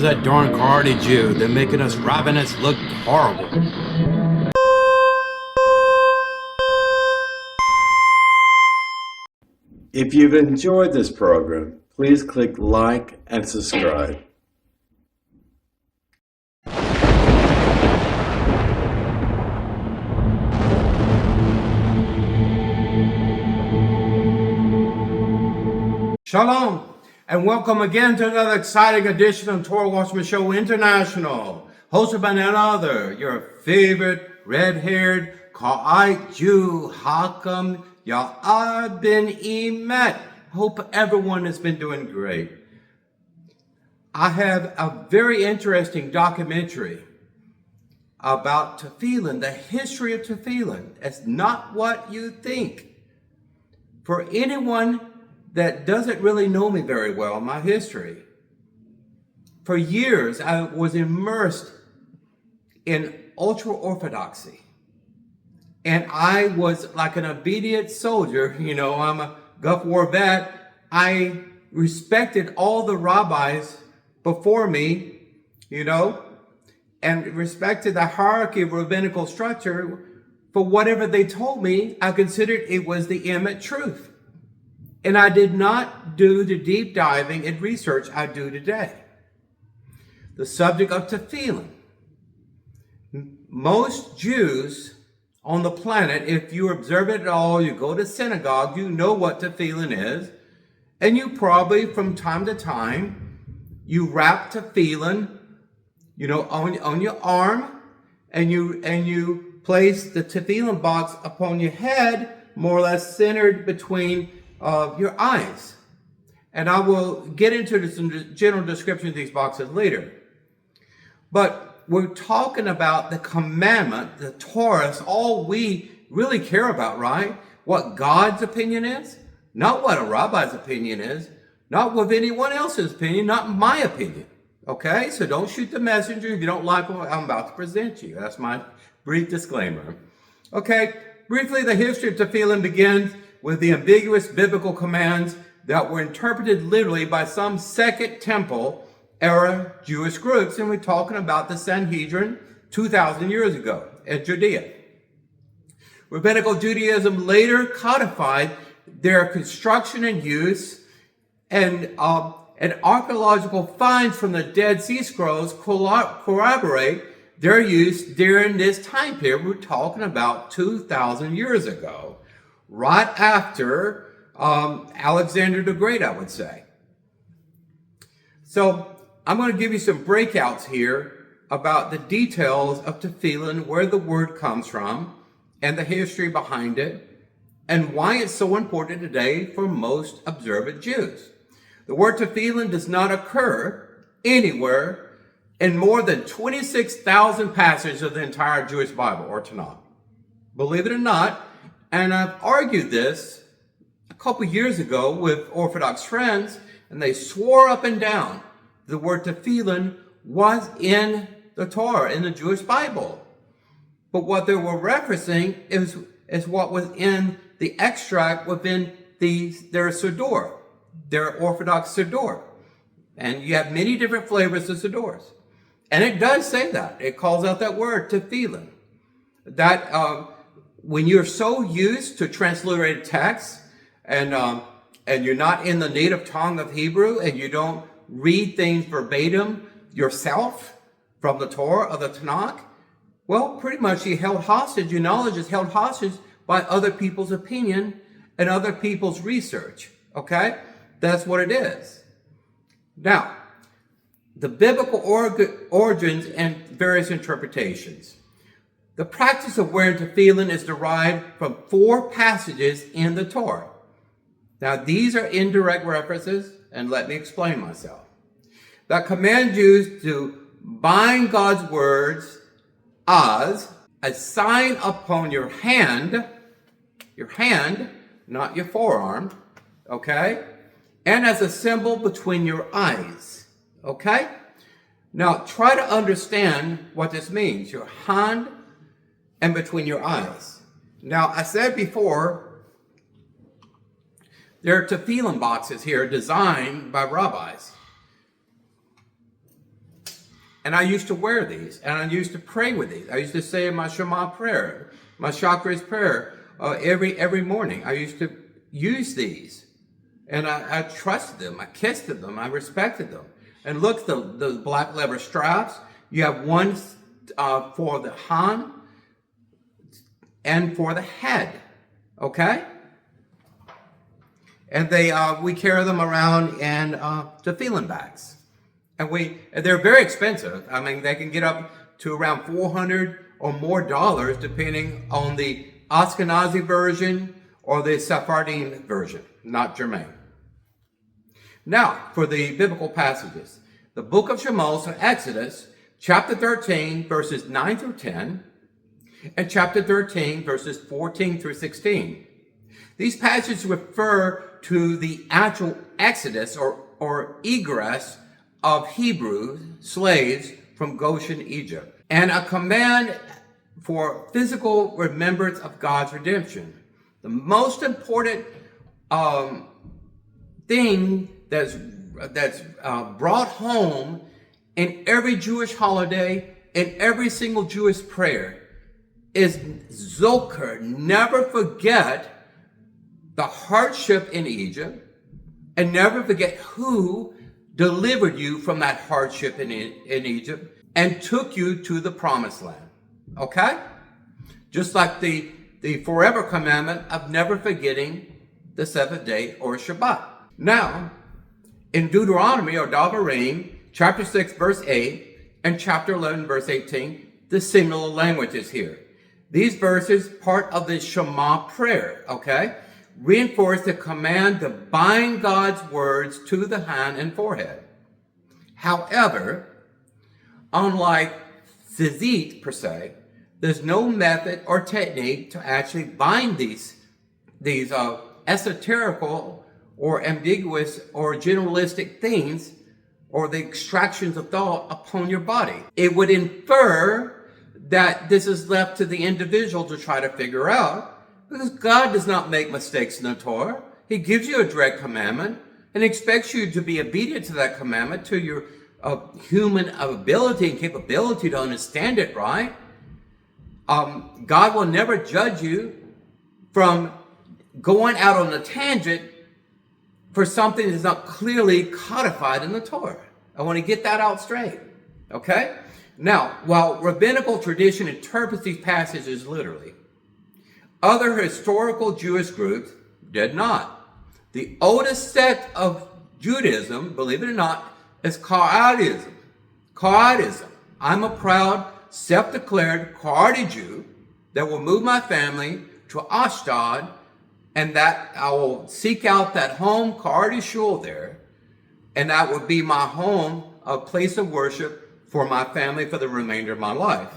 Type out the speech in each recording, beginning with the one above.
is that darn Qara'ite Jew? They're making us Rabbinics look horrible. If you've enjoyed this program, please click like and subscribe. Shalom, and welcome again to another exciting edition of Torah Watchman Show International, hosted by none other, your favorite red-haired Qara'ite Jew, Hakam ben-Emmett. Hope everyone has been doing great. I have a very interesting documentary about Tefillin, the history of Tefillin. It's not what you think. For anyone that doesn't really know me very well, my history, for years I was immersed in ultra-orthodoxy. And I was like an obedient soldier. You know, I'm a Gulf War vet. I respected all the rabbis before me, you know, and respected the hierarchy of rabbinical structure. For whatever they told me, I considered it was the Emmett truth. And I did not do the deep diving and research I do today. The subject of Tefillin. Most Jews on the planet, if you observe it at all, you go to synagogue, you know what Tefillin is. And you probably, from time to time, you wrap Tefillin, you know, on your arm, and you place the Tefillin box upon your head, more or less centered between your eyes. And I will get into some general description of these boxes later. But we're talking about the commandment, the Torah. It's all we really care about, right? What God's opinion is, not what a rabbi's opinion is, not what anyone else's opinion, not my opinion. Okay? So don't shoot the messenger if you don't like what I'm about to present you. That's my brief disclaimer. Okay, briefly, the history of Tefillin begins with the ambiguous biblical commands that were interpreted literally by some Second Temple era Jewish groups. And we're talking about the Sanhedrin 2,000 years ago in Judea. Rabbinic Judaism later codified their construction and use, and archaeological finds from the Dead Sea Scrolls corroborate their use during this time period. We're talking about 2,000 years ago. Right after Alexander the Great, I would say. So I'm going to give you some breakouts here about the details of Tefillin, where the word comes from, and the history behind it, and why it's so important today for most observant Jews. The word Tefillin does not occur anywhere in more than 26,000 passages of the entire Jewish Bible, or Tanakh. Believe it or not, and I've argued this a couple years ago with Orthodox friends, and they swore up and down the word Tefillin was in the Torah, in the Jewish Bible. But what they were referencing is what was in the extract within their Siddur, their Orthodox Siddur. And you have many different flavors of Siddurs. And it does say that. It calls out that word, Tefillin. That when you're so used to transliterated text and you're not in the native tongue of Hebrew and you don't read things verbatim yourself from the Torah or the Tanakh, well, pretty much you're held hostage. Your knowledge is held hostage by other people's opinion and other people's research. Okay? That's what it is. Now, the biblical origins and various interpretations. The practice of wearing tefillin is derived from 4 passages in the Torah. Now, these are indirect references, and let me explain myself. That command Jews to bind God's words as a sign upon your hand, not your forearm, okay? And as a symbol between your eyes, okay? Now, try to understand what this means. Your hand and between your eyes. Now, I said before, there are tefillin boxes here designed by rabbis. And I used to wear these, and I used to pray with these. I used to say my Shema prayer, my Chakra's prayer, every morning. I used to use these, and I trusted them. I kissed them. I respected them. And look, the black leather straps. You have one for the hand and for the head. Okay. And we carry them around in Tefillin bags. And they're very expensive. I mean, they can get up to around $400 or more depending on the Ashkenazi version or the Sephardim version, not German. Now, for the biblical passages. The book of Shema, so Exodus, chapter 13, verses 9 through 10, and chapter 13, verses 14 through 16. These passages refer to the actual exodus or egress of Hebrew slaves from Goshen, Egypt, and a command for physical remembrance of God's redemption. The most important thing that's brought home in every Jewish holiday, in every single Jewish prayer, is Zocher. Never forget the hardship in Egypt, and never forget who delivered you from that hardship in Egypt and took you to the promised land. Okay? Just like the forever commandment of never forgetting the seventh day or Shabbat. Now, in Deuteronomy or Devarim, chapter 6, verse 8, and chapter 11, verse 18, the similar language is here. These verses, part of the Shema prayer, okay, reinforce the command to bind God's words to the hand and forehead. However, unlike tzitzit per se, there's no method or technique to actually bind these esoterical or ambiguous or generalistic things or the extractions of thought upon your body. It would infer that this is left to the individual to try to figure out, because God does not make mistakes in the Torah. He gives you a direct commandment and expects you to be obedient to that commandment to your human ability and capability to understand it, right? God will never judge you from going out on a tangent for something that's not clearly codified in the Torah. I want to get that out straight, okay? Now, while rabbinical tradition interprets these passages literally, other historical Jewish groups did not. The oldest sect of Judaism, believe it or not, is Qara'ism. Qara'ism. I'm a proud, self-declared Qara'ite Jew that will move my family to Ashdod, and that I will seek out that home Qara'ite shul there, and that will be my home, a place of worship for my family for the remainder of my life.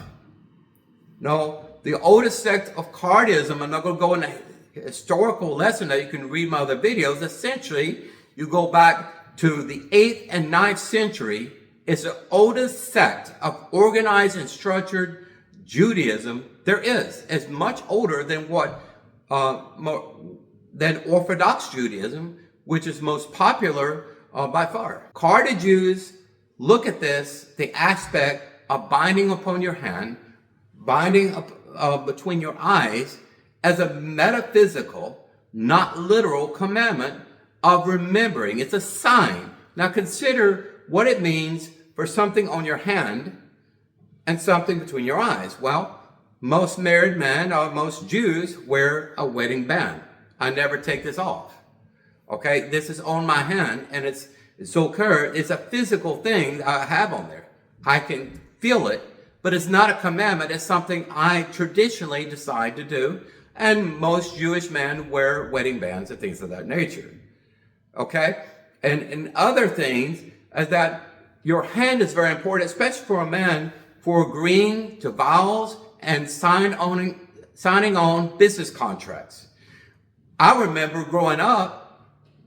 No, the oldest sect of Qara'ism, I'm not going to go into a historical lesson that you can read my other videos. Essentially, you go back to the 8th and 9th century. It's the oldest sect of organized and structured Judaism there is. It's much older than than Orthodox Judaism, which is most popular by far. Qara'ite Jews look at this, the aspect of binding upon your hand, binding up between your eyes, as a metaphysical, not literal commandment of remembering. It's a sign. Now consider what it means for something on your hand and something between your eyes. Well, most married men or most Jews wear a wedding band. I never take this off. Okay, this is on my hand, and it's a physical thing I have on there. I can feel it, but it's not a commandment. It's something I traditionally decide to do, and most Jewish men wear wedding bands and things of that nature. Okay, and other things is that your hand is very important, especially for a man, for agreeing to vows and signing on business contracts. I remember growing up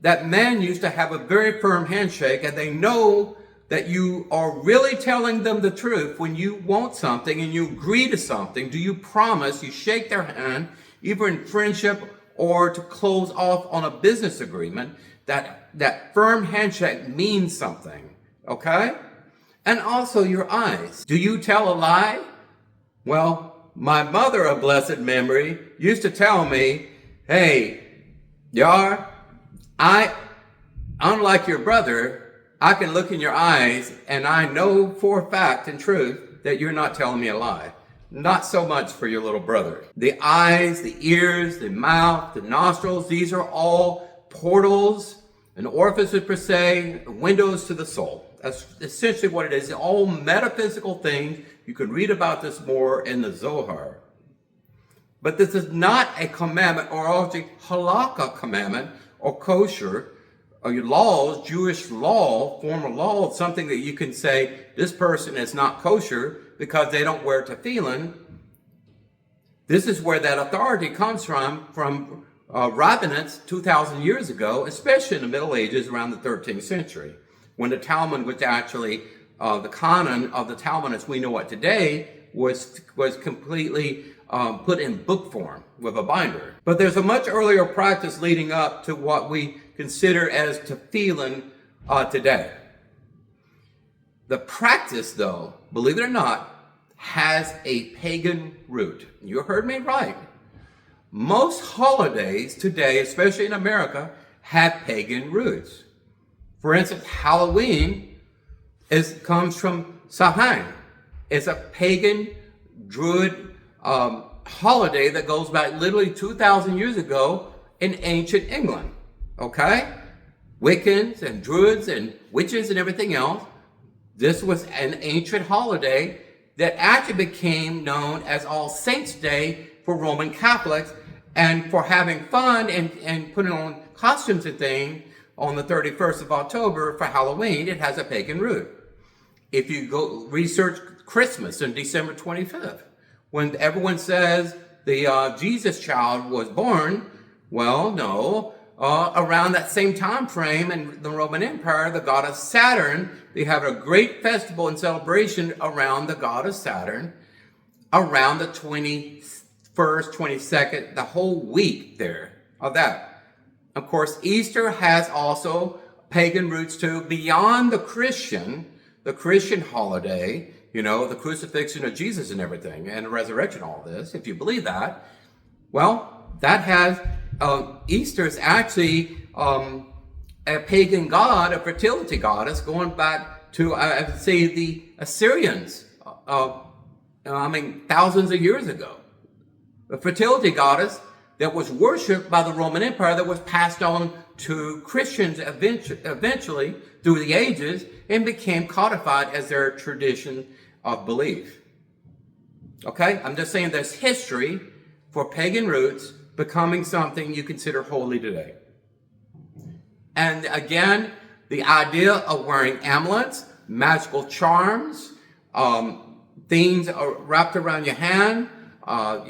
that men used to have a very firm handshake, and they know that you are really telling them the truth when you want something and you agree to something. Do you promise? You shake their hand, either in friendship or to close off on a business agreement. That firm handshake means something, okay? and also your eyes. Do you tell a lie? Well, my mother of blessed memory used to tell me, hey, Yar, unlike your brother, I can look in your eyes and I know for a fact and truth that you're not telling me a lie. Not so much for your little brother. The eyes, the ears, the mouth, the nostrils, these are all portals, and orifices per se, windows to the soul. That's essentially what it is. All metaphysical things. You can read about this more in the Zohar. But this is not a commandment, or actually halakha commandment, or kosher, or your laws, Jewish law, formal law, something that you can say, this person is not kosher because they don't wear tefillin. This is where that authority comes from rabbinates 2,000 years ago, especially in the Middle Ages around the 13th century, when the Talmud was actually, the canon of the Talmud as we know it today, was completely put in book form with a binder. But there's a much earlier practice leading up to what we consider as tefillin today. The practice, though, believe it or not, has a pagan root. You heard me right. Most holidays today, especially in America, have pagan roots. For instance, Halloween comes from Samhain. It's a pagan Druid holiday that goes back literally 2,000 years ago in ancient England. Okay? Wiccans and Druids and witches and everything else. This was an ancient holiday that actually became known as All Saints' Day for Roman Catholics, and for having fun and putting on costumes and things on the 31st of October for Halloween. It has a pagan root. If you go research Christmas on December 25th, when everyone says the Jesus child was born, well, no. Around that same time frame in the Roman Empire, the goddess Saturn, they have a great festival and celebration around the goddess Saturn, around the 21st, 22nd, the whole week there of that. Of course, Easter has also pagan roots too, beyond the Christian holiday, you know, the crucifixion of Jesus and everything, and the resurrection, all this. If you believe that, well, that has, Easter is actually a pagan god, a fertility goddess, going back to, I would say, the Assyrians, thousands of years ago. A fertility goddess that was worshipped by the Roman Empire, that was passed on to Christians eventually through the ages, and became codified as their tradition of belief. Okay? I'm just saying there's history for pagan roots becoming something you consider holy today. And again, the idea of wearing amulets, magical charms, things wrapped around your hand,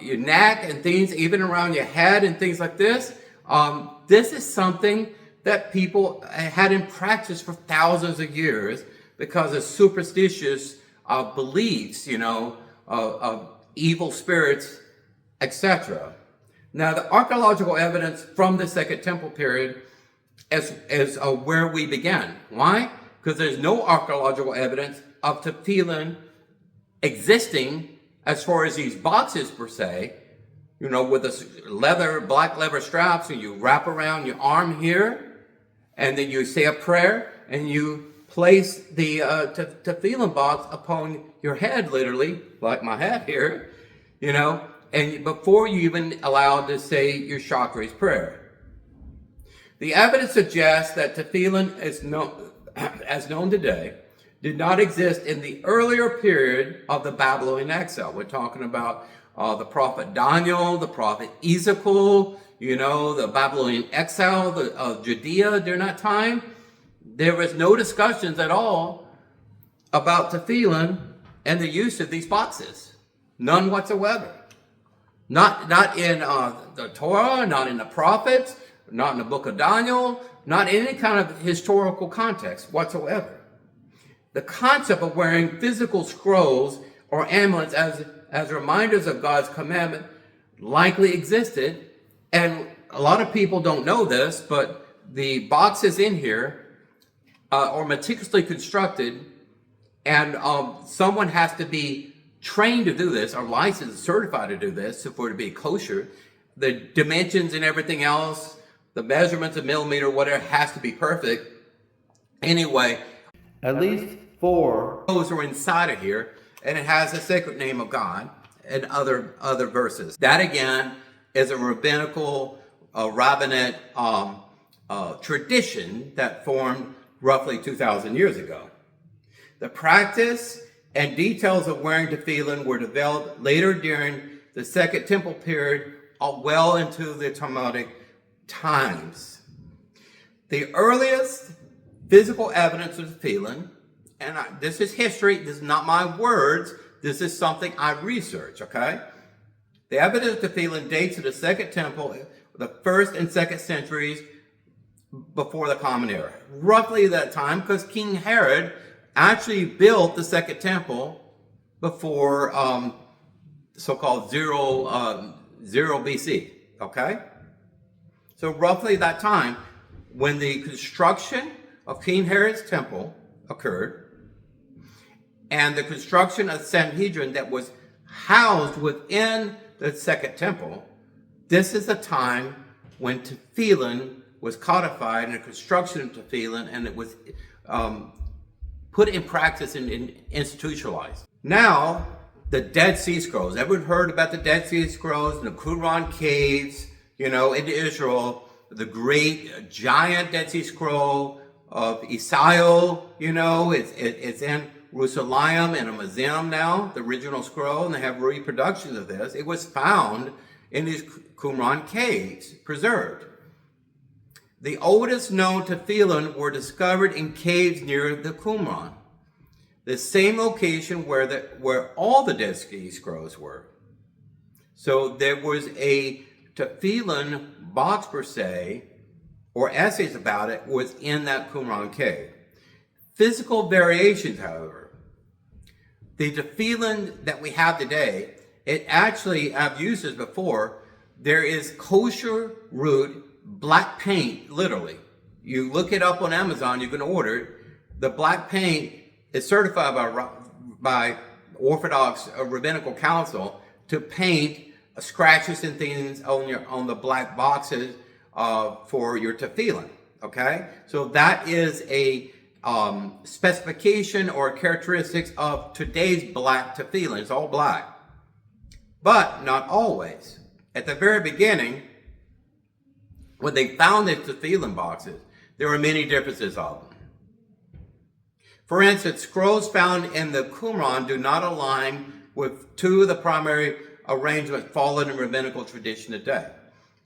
your neck, and things even around your head and things like this. This is something that people had in practice for thousands of years because of superstitious beliefs, you know, of evil spirits, etc. Now, the archaeological evidence from the Second Temple period is where we began. Why? Because there's no archaeological evidence of tefillin existing as far as these boxes per se, you know, with the black leather straps, and you wrap around your arm here, and then you say a prayer, and you place the tefillin box upon your head, literally, like my hat here, you know, and before you even allowed to say your Shacharis prayer. The evidence suggests that tefillin is known, as known today, did not exist in the earlier period of the Babylonian exile. We're talking about the prophet Daniel, the prophet Ezekiel, you know, the Babylonian exile of Judea during that time. There was no discussions at all about tefillin and the use of these boxes. None whatsoever. Not in the Torah, not in the prophets, not in the book of Daniel, not in any kind of historical context whatsoever. The concept of wearing physical scrolls or amulets as reminders of God's commandment likely existed, and a lot of people don't know this, but the boxes in here are meticulously constructed And someone has to be trained to do this, or licensed, certified to do this, for it to be kosher. The dimensions and everything else, the measurements of millimeter, whatever, has to be perfect. Anyway, at least 4 those are inside of here, and it has the sacred name of God and other verses. That again is a rabbinical, rabbinic tradition that formed roughly 2,000 years ago. The practice and details of wearing tefillin were developed later during the Second Temple period, well into the Talmudic times. The earliest physical evidence of tefillin, and this is history, this is not my words, this is something I researched, okay? The evidence of tefillin dates to the Second Temple, the 1st and 2nd centuries before the Common Era. Roughly that time, because King Herod actually built the Second Temple before so-called 0 BC, okay? So roughly that time, when the construction of King Herod's temple occurred, and the construction of Sanhedrin that was housed within the Second Temple, this is the time when tefillin was codified, and the construction of tefillin, and it was put in practice and institutionalized. Now, the Dead Sea Scrolls. Everyone heard about the Dead Sea Scrolls and the Qumran caves, in Israel, the great giant Dead Sea Scroll of Isail, it's in Jerusalem in a museum now, the original scroll, and they have reproductions of this. It was found in these Qumran caves, preserved. The oldest known tefillin were discovered in caves near the Qumran, the same location where all the Dead Sea Scrolls were. So there was a tefillin box per se, or essays about it, was in that Qumran cave. Physical variations, however. The tefillin that we have today, it actually, I've used this before, there is kosher root black paint, literally. You look it up on Amazon, you can order it. The black paint is certified by Orthodox Rabbinical Council to paint scratches and things on the black boxes for your tefillin, okay? So that is a specification or characteristics of today's black tefillin. It's all black, but not always. At the very beginning, when they found the tefillin boxes, there were many differences of them. For instance, scrolls found in the Qumran do not align with 2 of the primary arrangements followed in rabbinical tradition today.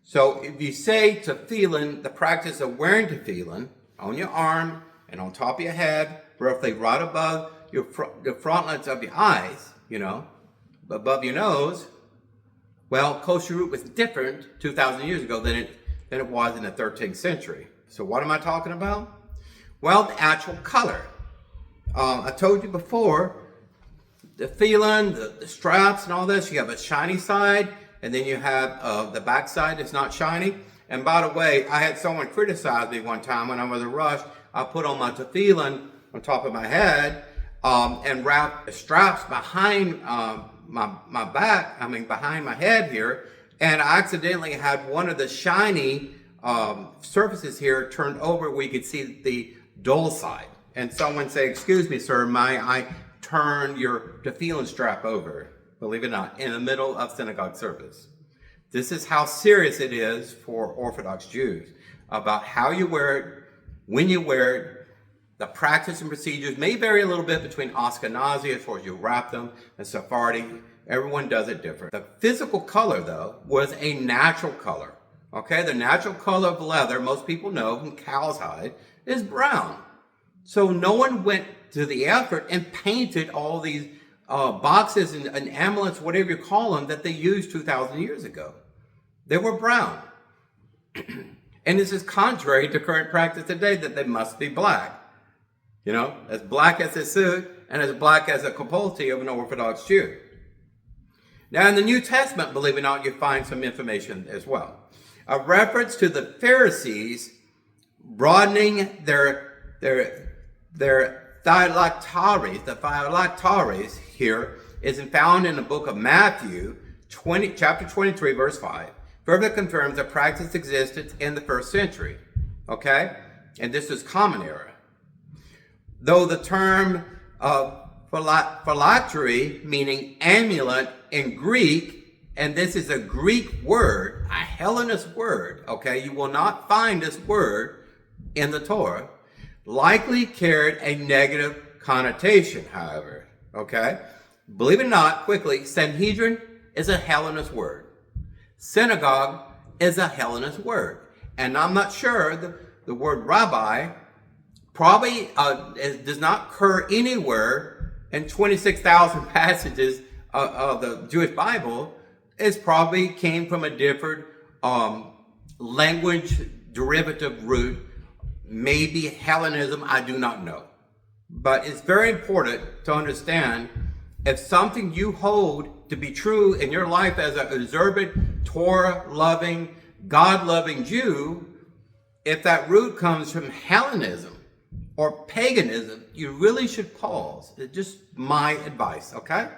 So if you say tefillin, the practice of wearing tefillin on your arm and on top of your head, roughly right above the frontlets of your eyes, above your nose, well, kosher root was different 2,000 years ago than it was in the 13th century. So what am I talking about? Well, the actual color. I told you before, the tefillin, the straps and all this, you have a shiny side, and then you have the back side that's not shiny. And by the way, I had someone criticize me one time when I was in a rush. I put on my tefillin on top of my head and wrapped the straps behind my back, behind my head here, and I accidentally had one of the shiny surfaces here turned over where you could see the dull side. And someone say, "Excuse me, sir, may I turn your tefillin strap over?" Believe it or not, in the middle of synagogue service. This is how serious it is for Orthodox Jews about how you wear it, when you wear it. The practice and procedures may vary a little bit between Ashkenazi as far as you wrap them and Sephardi. Everyone does it different. The physical color, though, was a natural color. Okay, the natural color of leather, most people know from cow's hide, is brown. So no one went to the effort and painted all these boxes and amulets, whatever you call them, that they used 2,000 years ago. They were brown. And this is contrary to current practice today that they must be black. As black as a suit and as black as a kapoti of an Orthodox Jew. Now in the New Testament, believe it or not, you find some information as well. A reference to the Pharisees broadening their phylacteries here is found in the book of Matthew, chapter 23, verse 5. Further confirms the practice existed in the first century. Okay? And this is common era. Though the term phylactery, meaning amulet in Greek, and this is a Greek word, a Hellenist word, okay? You will not find this word in the Torah, likely carried a negative connotation, however, okay? Believe it or not, quickly, Sanhedrin is a Hellenist word. Synagogue is a Hellenist word. And I'm not sure the word rabbi probably does not occur anywhere in 26,000 passages of the Jewish Bible. It probably came from a different language derivative root, maybe Hellenism, I do not know. But it's very important to understand if something you hold to be true in your life as an observant, Torah-loving, God-loving Jew, if that root comes from Hellenism or paganism, you really should pause. It's just my advice, okay?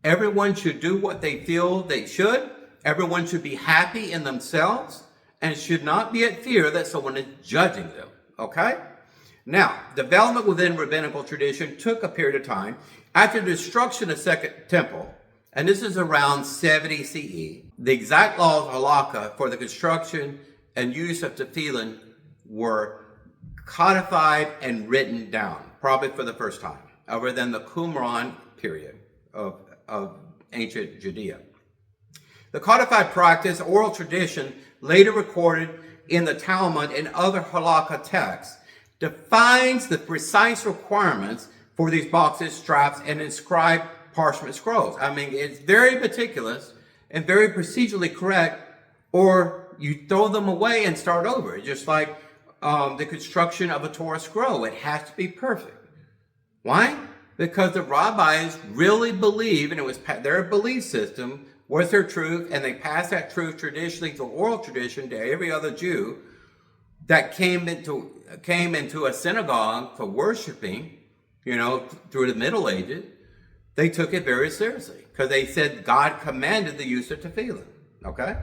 Everyone should do what they feel they should. Everyone should be happy in themselves and should not be at fear that someone is judging them, okay? Now, development within rabbinical tradition took a period of time. After the destruction of the Second Temple, and this is around 70 CE, the exact laws of halakha for the construction and use of tefillin were codified and written down, probably for the first time, other than the Qumran period of ancient Judea. The codified practice, oral tradition, later recorded in the Talmud and other halakha texts, defines the precise requirements for these boxes, straps, and inscribed parchment scrolls. I mean, it's very meticulous and very procedurally correct, or you throw them away and start over. Just like the construction of a Torah scroll. It has to be perfect. Why? Because the rabbis really believe, and it was their belief system was their truth, and they passed that truth traditionally to oral tradition to every other Jew that came into a synagogue for worshiping, through the Middle Ages. They took it very seriously because they said God commanded the use of tefillin. Okay?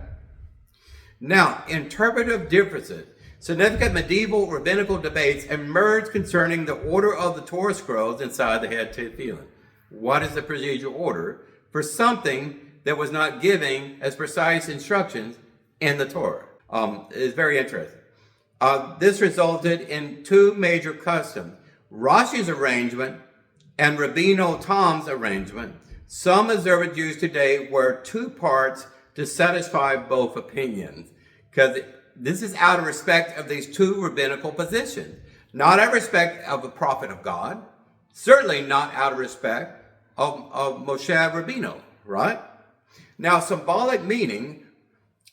Now, interpretive differences. Significant medieval rabbinical debates emerged concerning the order of the Torah scrolls inside the head tefillin. What is the procedural order for something that was not giving as precise instructions in the Torah? It's very interesting. This resulted in two major customs. Rashi's arrangement and Rabbino Tom's arrangement. Some observant Jews today wear two parts to satisfy both opinions, because this is out of respect of these two rabbinical positions, not out of respect of the prophet of God, certainly not out of respect of Moshe Rabbeinu, right? Now, symbolic meaning,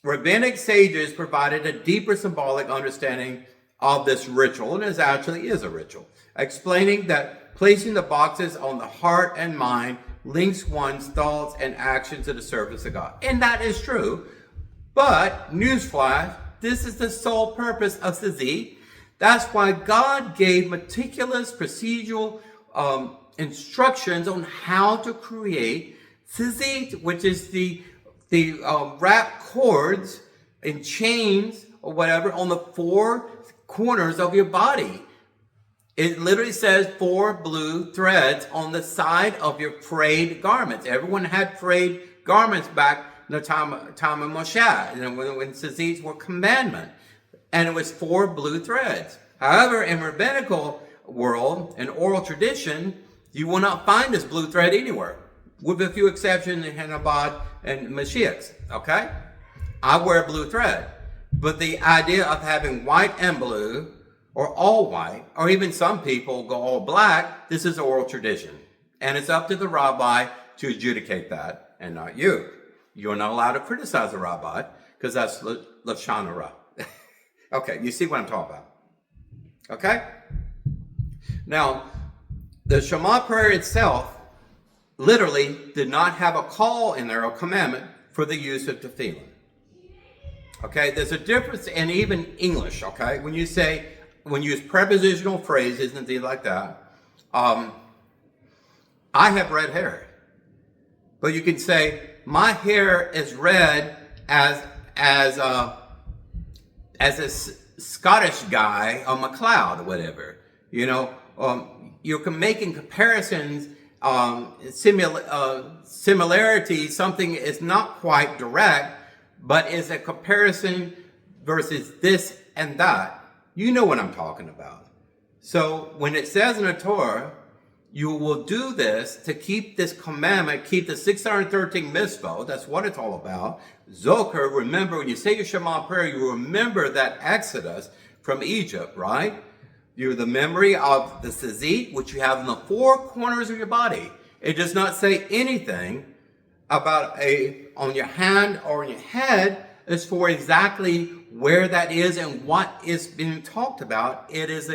rabbinic sages provided a deeper symbolic understanding of this ritual, and it actually is a ritual, explaining that placing the boxes on the heart and mind links one's thoughts and actions to the service of God. And that is true. But, newsflash, this is the sole purpose of tzitzit. That's why God gave meticulous procedural instructions on how to create tzitzit, which is the wrap cords and chains or whatever on the four corners of your body. It literally says 4 blue threads on the side of your frayed garments. Everyone had frayed garments back in the time of Moshe, when tzitzits were commandment. And it was 4 blue threads. However, in rabbinical world and oral tradition, you will not find this blue thread anywhere, with a few exceptions in Hanabad and Mashiachs, okay? I wear a blue thread. But the idea of having white and blue, or all white, or even some people go all black, this is oral tradition. And it's up to the rabbi to adjudicate that, and not you. You're not allowed to criticize the rabbi, because that's Lashon Hara. Okay, you see what I'm talking about. Okay? Now, the Shema prayer itself literally did not have a call in there, a commandment, for the use of tefillin. Okay, there's a difference in even English, okay? When you use prepositional phrases and things like that, I have red hair. But you can say, my hair is red as a Scottish guy on McLeod or whatever. You know, you're making comparisons, similarity, something is not quite direct, but is a comparison versus this and that. You know what I'm talking about. So when it says in the Torah, you will do this to keep this commandment, keep the 613 mitzvot, that's what it's all about. Zocher, remember, when you say your Shema prayer, you remember that Exodus from Egypt, right? You're the memory of the tzizit, which you have in the four corners of your body. It does not say anything about on your hand or on your head as for exactly where that is and what is being talked about. It is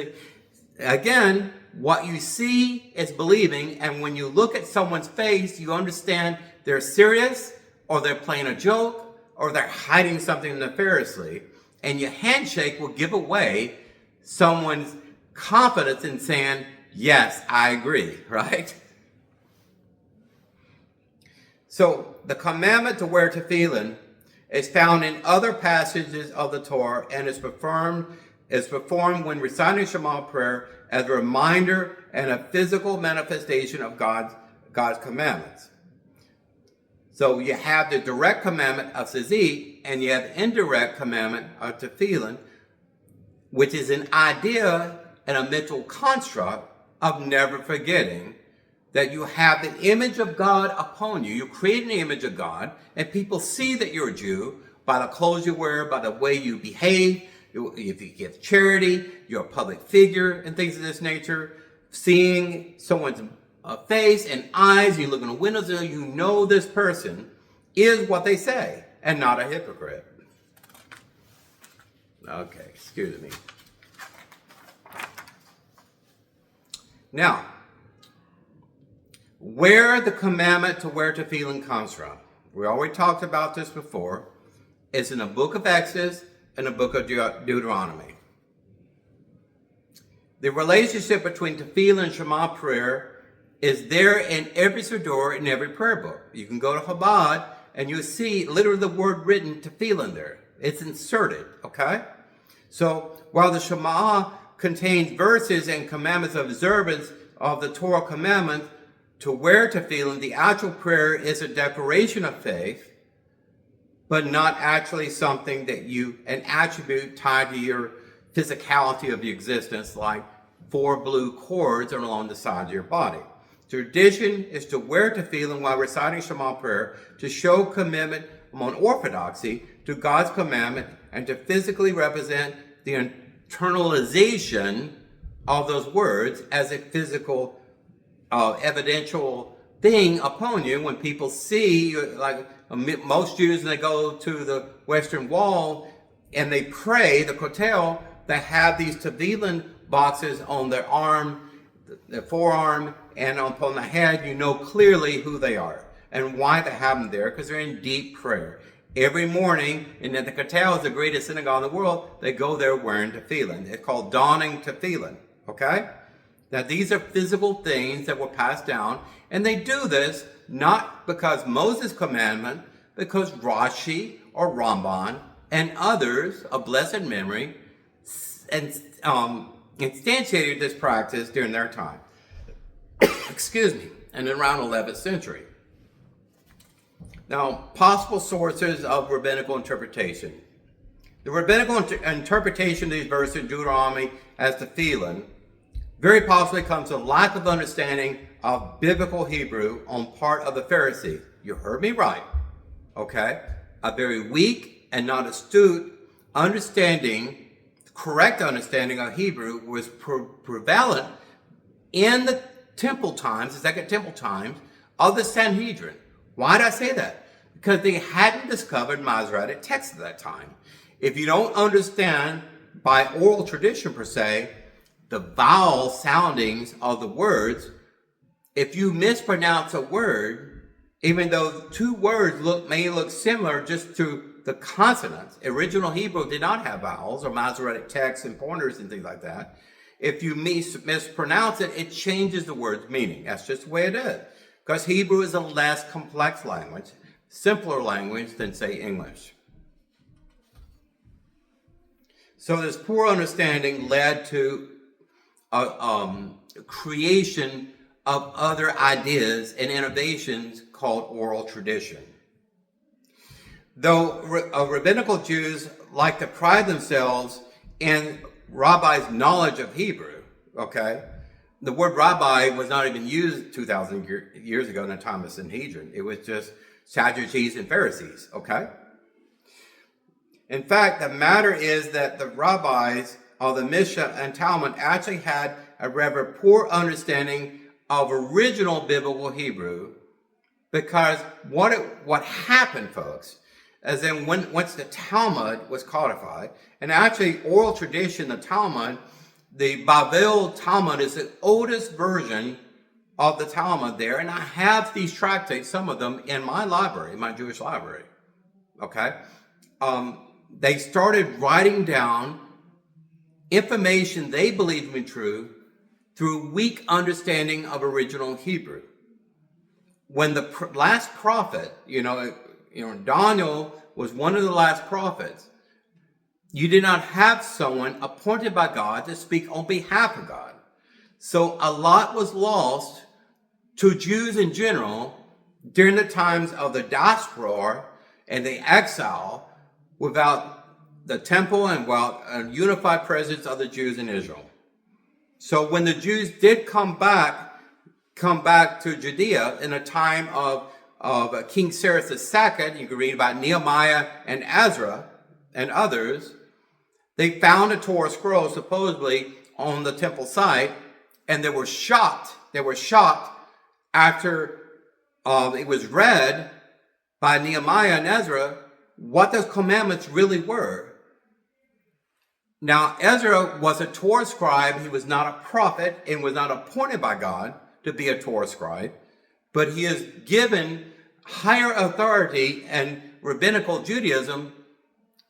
again, what you see is believing, and when you look at someone's face, you understand they're serious, or they're playing a joke, or they're hiding something nefariously. And your handshake will give away someone's confidence in saying, yes, I agree, right? So the commandment to wear tefillin is found in other passages of the Torah and is performed when reciting Shema prayer as a reminder and a physical manifestation of God's commandments. So you have the direct commandment of tzizit, and you have the indirect commandment of tefillin, which is an idea and a mental construct of never forgetting that you have the image of God upon you. You create an image of God, and people see that you're a Jew by the clothes you wear, by the way you behave. If you give charity, you're a public figure and things of this nature. Seeing someone's face and eyes, you look in the windows and you know this person is what they say and not a hypocrite. Okay, excuse me. Now, where the commandment to wear tefillin comes from, we already talked about this before. It's in the book of Exodus and the book of Deuteronomy. The relationship between tefillin and Shema prayer is there in every Siddur, in every prayer book. You can go to Chabad and you see literally the word written tefillin there. It's inserted, okay? So while the Shema contains verses and commandments of observance of the Torah commandments, to wear tefillin, the actual prayer is a declaration of faith, but not actually something an attribute tied to your physicality of your existence, like 4 blue cords along the sides of your body. Tradition is to wear tefillin while reciting Shema prayer to show commitment among orthodoxy to God's commandment and to physically represent the internalization of those words as a physical, evidential thing upon you. When people see, like most Jews, when they go to the Western Wall and they pray, the kotel, they have these tefillin boxes on their arm, their forearm, and upon the head. You know clearly who they are and why they have them there, because they're in deep prayer. Every morning, and the kotel is the greatest synagogue in the world, they go there wearing tefillin. It's called donning tefillin, okay? Now, these are physical things that were passed down, and they do this not because Moses' commandment, because Rashi or Ramban and others of blessed memory instantiated this practice during their time. Excuse me, and around 11th century. Now, possible sources of rabbinical interpretation. The rabbinical interpretation of these verses in Deuteronomy as tefillin very possibly comes from lack of understanding of biblical Hebrew on part of the Pharisees. You heard me right, okay? A very weak and not astute correct understanding of Hebrew was prevalent in the temple times, the Second Temple times, of the Sanhedrin. Why did I say that? Because they hadn't discovered Masoretic text at that time. If you don't understand by oral tradition per se, the vowel soundings of the words, if you mispronounce a word, even though two words may look similar just to the consonants, original Hebrew did not have vowels or Masoretic texts and pointers and things like that. if you mispronounce it, it changes the word's meaning. That's just the way it is. Because Hebrew is a less complex language, simpler language than, say, English. So this poor understanding led to creation of other ideas and innovations called oral tradition. Though rabbinical Jews like to pride themselves in rabbis' knowledge of Hebrew, okay? The word rabbi was not even used 2,000 years ago in the time of Sanhedrin. It was just Sadducees and Pharisees, okay? In fact, the matter is that the rabbis of the Mishnah and Talmud actually had a rather poor understanding of original biblical Hebrew, because what happened, folks, as in once the Talmud was codified, and actually oral tradition, the Talmud, the Babel Talmud is the oldest version of the Talmud there, and I have these tractates, some of them, in my library, my Jewish library, okay? They started writing down information they believed to be true through weak understanding of original Hebrew. When the last prophet, Daniel was one of the last prophets, you did not have someone appointed by God to speak on behalf of God. So a lot was lost to Jews in general during the times of the diaspora and the exile, without the temple and without a unified presence of the Jews in Israel. So when the Jews did come back to Judea in a time of King Cyrus II, you can read about Nehemiah and Ezra and others, they found a Torah scroll supposedly on the temple site, and they were shocked. They were shocked after it was read by Nehemiah and Ezra what those commandments really were. Now, Ezra was a Torah scribe. He was not a prophet and was not appointed by God to be a Torah scribe, but he is given higher authority in Rabbinical Judaism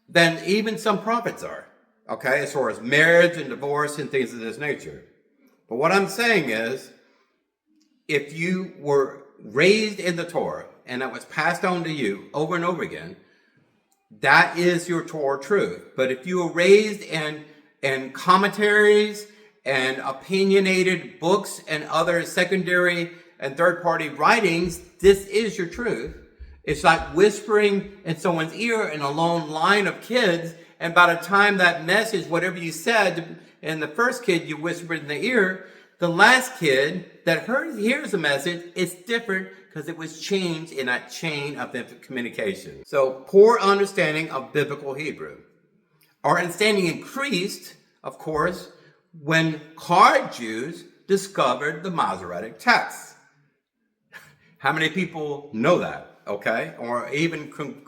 than even some prophets are, okay, as far as marriage and divorce and things of this nature. But what I'm saying is, if you were raised in the Torah and that was passed on to you over and over again, that is your Torah truth. But if you were raised in commentaries and opinionated books and other secondary and third-party writings, this is your truth. It's like whispering in someone's ear in a lone line of kids, and by the time that message, whatever you said, and the first kid you whispered in the ear, the last kid that hears the message, it's different because it was changed in that chain of communication. So, poor understanding of biblical Hebrew. Our understanding increased, of course, when Qara'ite Jews discovered the Masoretic text. How many people know that, okay? Or even think,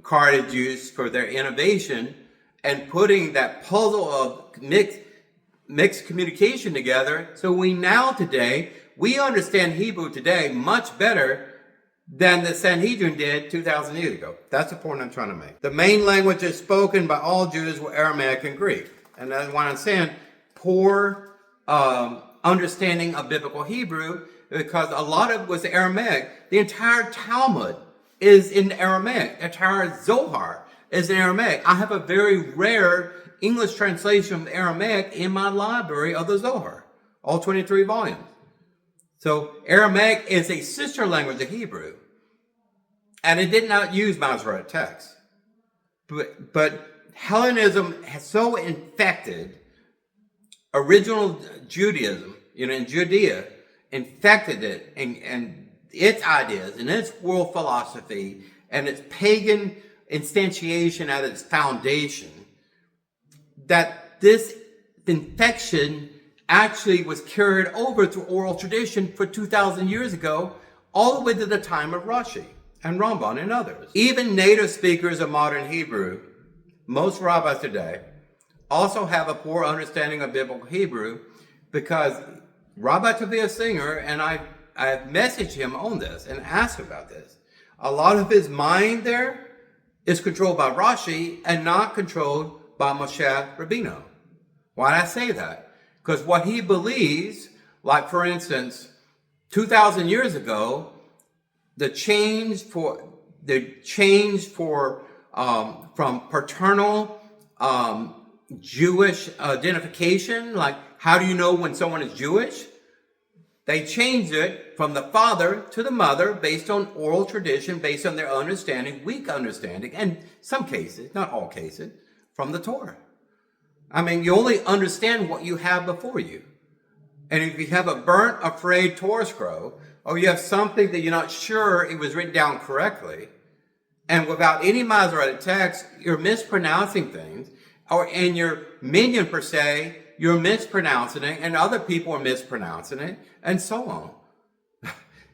Qara'ite Jews for their innovation and putting that puzzle of mixed communication together. So we understand Hebrew today much better than the Sanhedrin did 2,000 years ago. That's the point I'm trying to make. The main languages spoken by all Jews were Aramaic and Greek. And that's why I'm saying poor understanding of biblical Hebrew, because a lot of it was Aramaic. The entire Talmud is in Aramaic. The entire Zohar is in Aramaic. I have a very rare English translation of Aramaic in my library of the Zohar, all 23 volumes. So Aramaic is a sister language of Hebrew, and it did not use Masoretic text. But Hellenism has so infected original Judaism, in Judea, infected it and its ideas and its world philosophy and its pagan instantiation at its foundation, that this infection actually was carried over to oral tradition for 2,000 years ago, all the way to the time of Rashi and Ramban and others. Even native speakers of modern Hebrew, most rabbis today, also have a poor understanding of biblical Hebrew, because Rabbi Tovia Singer, and I've messaged him on this and asked about this, a lot of his mind there is controlled by Rashi and not controlled by Moshe Rabbeinu. Why did I say that? Because what he believes, like for instance, 2,000 years ago, the change from paternal Jewish identification, like how do you know when someone is Jewish? They changed it from the father to the mother based on oral tradition, based on their understanding, weak understanding, and some cases, not all cases, from the Torah. I mean, you only understand what you have before you. And if you have a burnt, afraid Torah scroll, or you have something that you're not sure it was written down correctly, and without any Masoretic text, you're mispronouncing things, or in your minion per se, you're mispronouncing it, and other people are mispronouncing it, and so on.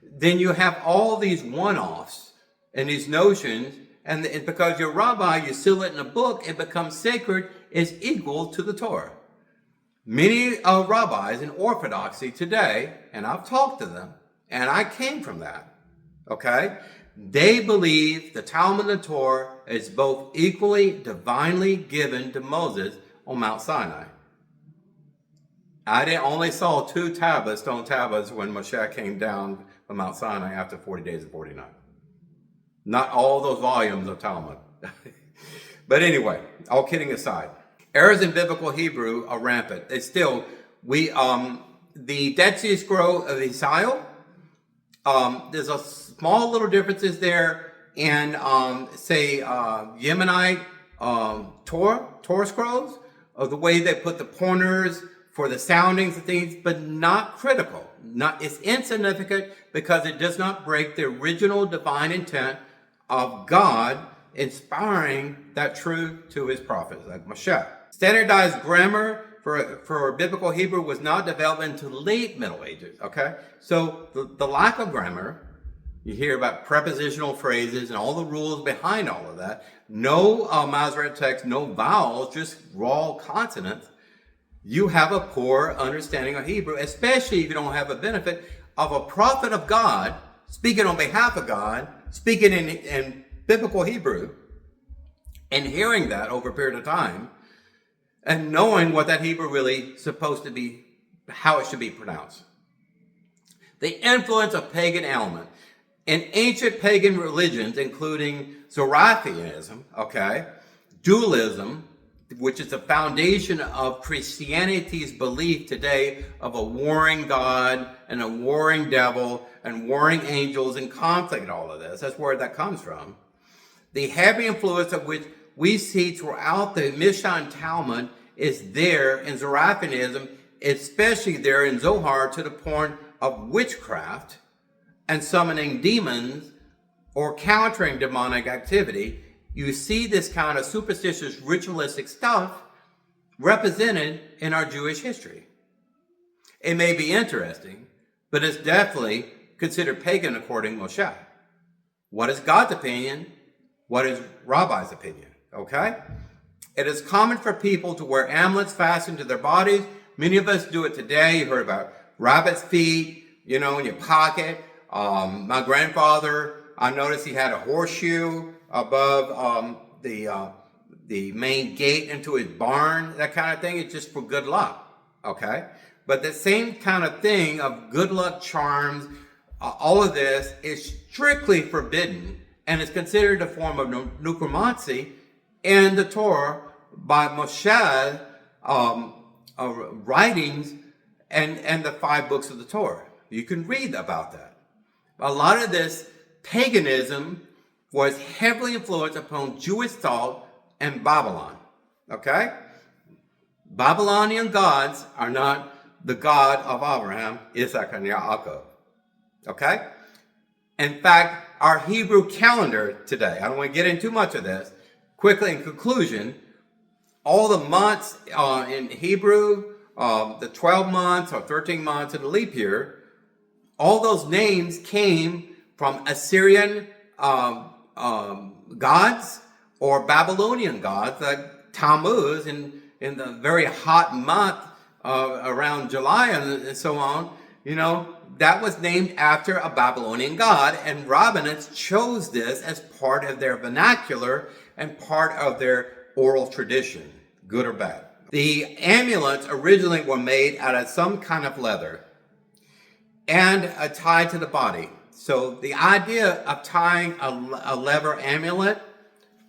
Then you have all these one-offs and these notions, and because you're a rabbi, you seal it in a book, it becomes sacred, is equal to the Torah. Many rabbis in Orthodoxy today, and I've talked to them, and I came from that, okay? They believe the Talmud and the Torah is both equally divinely given to Moses on Mount Sinai. I only saw 2 tablets, stone tablets, when Moshe came down from Mount Sinai after 40 days and 40 nights. Not all those volumes of Talmud. But anyway, all kidding aside, errors in biblical Hebrew are rampant. It's still, the Dead Sea Scroll of Ezekiel, there's a small little differences there in, Yemenite Torah scrolls, of the way they put the pointers for the soundings and things, but not critical. It's insignificant because it does not break the original divine intent of God inspiring that truth to his prophets, like Moshe. Standardized grammar for biblical Hebrew was not developed until late Middle Ages, okay? So the lack of grammar, you hear about prepositional phrases and all the rules behind all of that. No Masoretic text, no vowels, just raw consonants. You have a poor understanding of Hebrew, especially if you don't have a benefit of a prophet of God speaking on behalf of God, speaking in biblical Hebrew, and hearing that over a period of time, and knowing what that Hebrew really supposed to be, how it should be pronounced. The influence of pagan element. In ancient pagan religions, including Zoroastrianism, okay, dualism, which is the foundation of Christianity's belief today of a warring God and a warring devil and warring angels and conflict and all of this. That's where that comes from. The heavy influence of which we see throughout the Mishnah and Talmud is there in Zoroastrianism, especially there in Zohar, to the point of witchcraft and summoning demons or countering demonic activity. You see this kind of superstitious, ritualistic stuff represented in our Jewish history. It may be interesting, but it's definitely considered pagan according to Moshe. What is God's opinion? What is Rabbi's opinion? Okay? It is common for people to wear amulets fastened to their bodies. Many of us do it today. You heard about rabbit's feet, in your pocket. My grandfather, I noticed he had a horseshoe above the main gate into his barn, that kind of thing. It's just for good luck, okay? But the same kind of thing of good luck charms, all of this is strictly forbidden and is considered a form of necromancy in the Torah by Moshe's writings and the 5 books of the Torah. You can read about that. A lot of this paganism was heavily influenced upon Jewish thought and Babylon. Okay? Babylonian gods are not the God of Abraham, Isaac, and Yaakov. Okay? In fact, our Hebrew calendar today, I don't want to get into too much of this, quickly in conclusion, all the months in Hebrew, the 12 months or 13 months in the leap year, all those names came from Assyrian gods or Babylonian gods, like Tammuz in the very hot month around July and so on. That was named after a Babylonian god, and rabbinics chose this as part of their vernacular and part of their oral tradition. good or bad. The amulets originally were made out of some kind of leather and tied to the body. So the idea of tying a leather amulet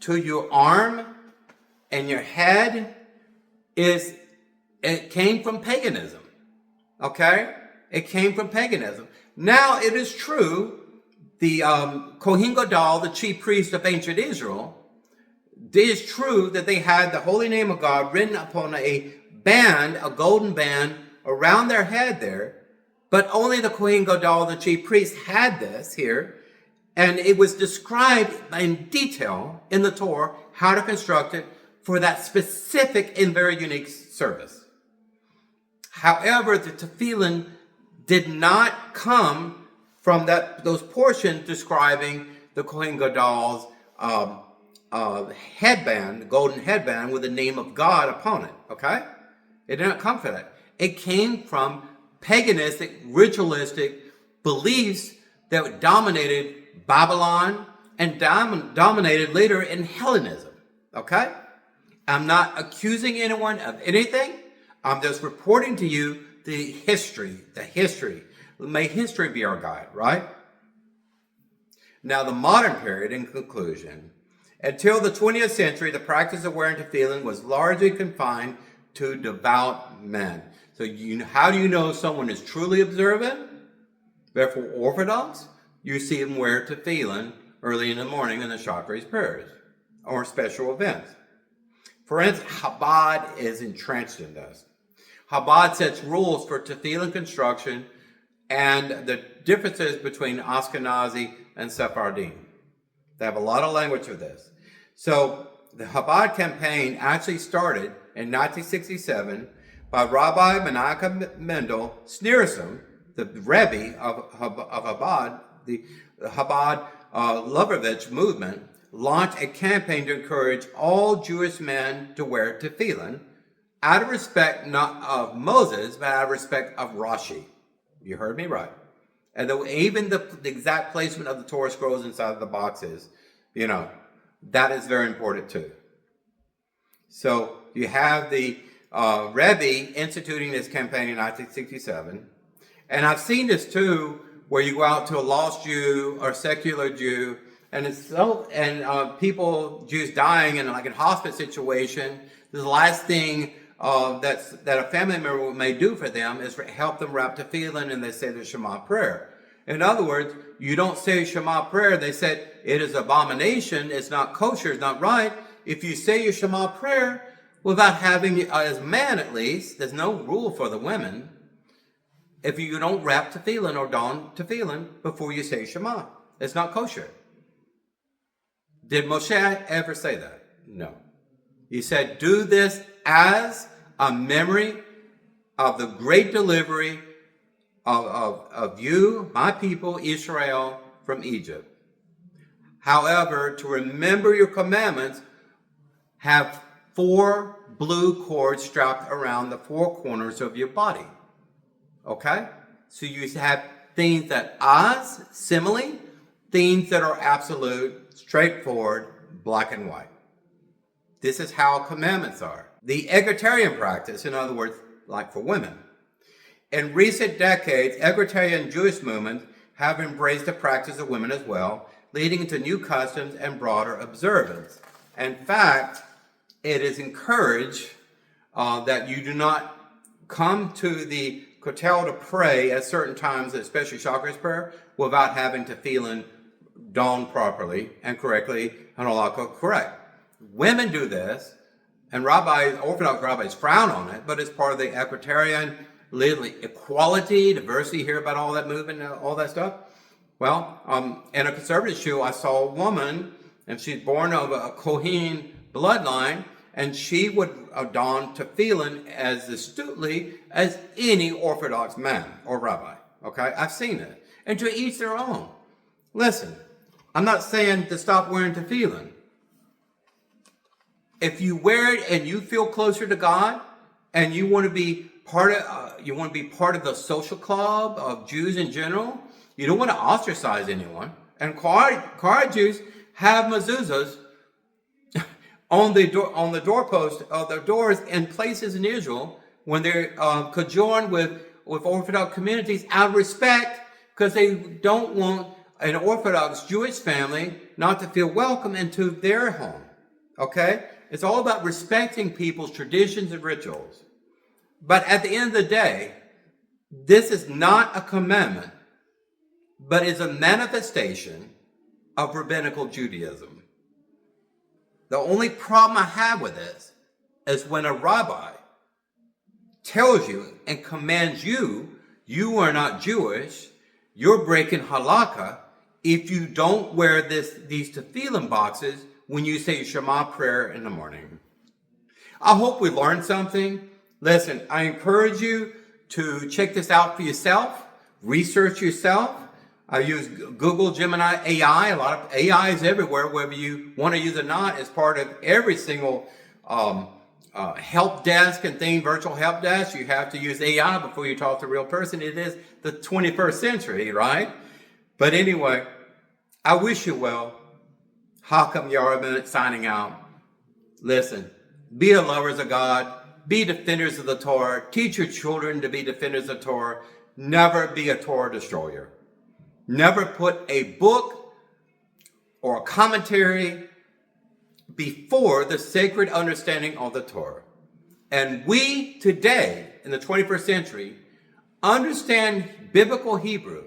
to your arm and your head it came from paganism. Okay? It came from paganism. Now it is true, the Kohen Gadol, the chief priest of ancient Israel, it is true that they had the holy name of God written upon a band, a golden band, around their head there. But only the Kohen Gadol, the chief priest, had this here. And it was described in detail in the Torah how to construct it for that specific and very unique service. However, the tefillin did not come from those portions describing the Kohen Gadol's headband, the golden headband with the name of God upon it, okay? It did not come from that. It came from paganistic, ritualistic beliefs that dominated Babylon and dominated later in Hellenism, okay? I'm not accusing anyone of anything. I'm just reporting to you the history. May history be our guide, right? Now, the modern period, in conclusion, until the 20th century, the practice of wearing tefillin was largely confined to devout men. So how do you know someone is truly observant? Therefore, Orthodox, you see them wear tefillin early in the morning in the Shacharis prayers or special events. For instance, Chabad is entrenched in this. Chabad sets rules for tefillin construction and the differences between Ashkenazi and Sephardim. They have a lot of language for this. So the Chabad campaign actually started in 1967 by Rabbi Menachem Mendel Schneerson, the Rebbe of Chabad. The Chabad Lubavitch movement launched a campaign to encourage all Jewish men to wear tefillin out of respect not of Moses, but out of respect of Rashi. You heard me right. And even the exact placement of the Torah scrolls inside of the boxes, that is very important too. So you have the Rebbe instituting this campaign in 1967. And I've seen this too, where you go out to a lost Jew or secular Jew, and Jews dying in like a hospice situation. The last thing that a family member may do for them is help them wrap tefillin, and they say the Shema prayer. In other words, you don't say Shema prayer. They said it is abomination. It's not kosher. It's not right. If you say your Shema prayer without having, as a man at least, there's no rule for the women. If you don't wrap tefillin or don tefillin before you say Shema, it's not kosher. Did Moshe ever say that? No. He said, do this as a memory of the great delivery of you, my people, Israel, from Egypt. However, to remember your commandments, have 4 blue cords strapped around the 4 corners of your body. Okay? So you have things that simile, things that are absolute, straightforward, black and white. This is how commandments are. The egalitarian practice, in other words, like for women. In recent decades, egalitarian Jewish movements have embraced the practice of women as well, leading to new customs and broader observance. In fact, it is encouraged that you do not come to the kotel to pray at certain times, especially Shacharis prayer, without having tefillin donned properly and correctly and halakha correct. Women do this, and Orthodox rabbis frown on it, but it's part of the egalitarian equality, diversity. Hear about all that movement, all that stuff? Well, in a conservative shul, I saw a woman, and she's born of a Kohen bloodline, and she would don tefillin as astutely as any Orthodox man or rabbi. Okay, I've seen it. And to each their own. Listen, I'm not saying to stop wearing tefillin. If you wear it and you feel closer to God, and you want to be part of the social club of Jews in general, you don't want to ostracize anyone. And Qara'ite Jews have mezuzahs on the doorpost of the doors in places in Israel when they're conjoined with Orthodox communities out of respect, because they don't want an Orthodox Jewish family not to feel welcome into their home. Okay? It's all about respecting people's traditions and rituals. But at the end of the day, this is not a commandment, but is a manifestation of Rabbinic Judaism. The only problem I have with this is when a rabbi tells you and commands you, you are not Jewish, you're breaking halakha if you don't wear these tefillin boxes when you say Shema prayer in the morning. I hope we learned something. Listen, I encourage you to check this out for yourself, research yourself. I use Google, Gemini, AI. A lot of AI is everywhere, whether you want to use it or not. It's part of every single help desk and thing, virtual help desk. You have to use AI before you talk to a real person. It is the 21st century, right? But anyway, I wish you well. Hakam Yaraman signing out. Listen, be a lovers of God. Be defenders of the Torah. Teach your children to be defenders of Torah. Never be a Torah destroyer. Never put a book or a commentary before the sacred understanding of the Torah. And we today, in the 21st century, understand biblical Hebrew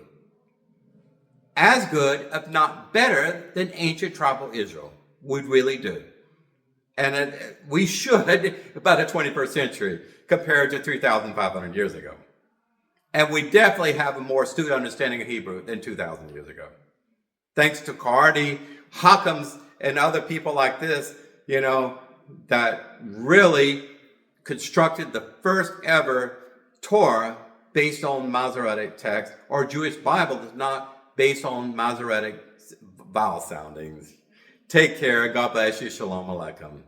as good, if not better, than ancient tribal Israel. We really do. And we should by the 21st century compared to 3,500 years ago. And we definitely have a more astute understanding of Hebrew than 2,000 years ago. Thanks to Qara'ite, Hakams, and other people like this, that really constructed the first ever Torah based on Masoretic text, or Jewish Bible that's not based on Masoretic vowel soundings. Take care. God bless you. Shalom Aleichem.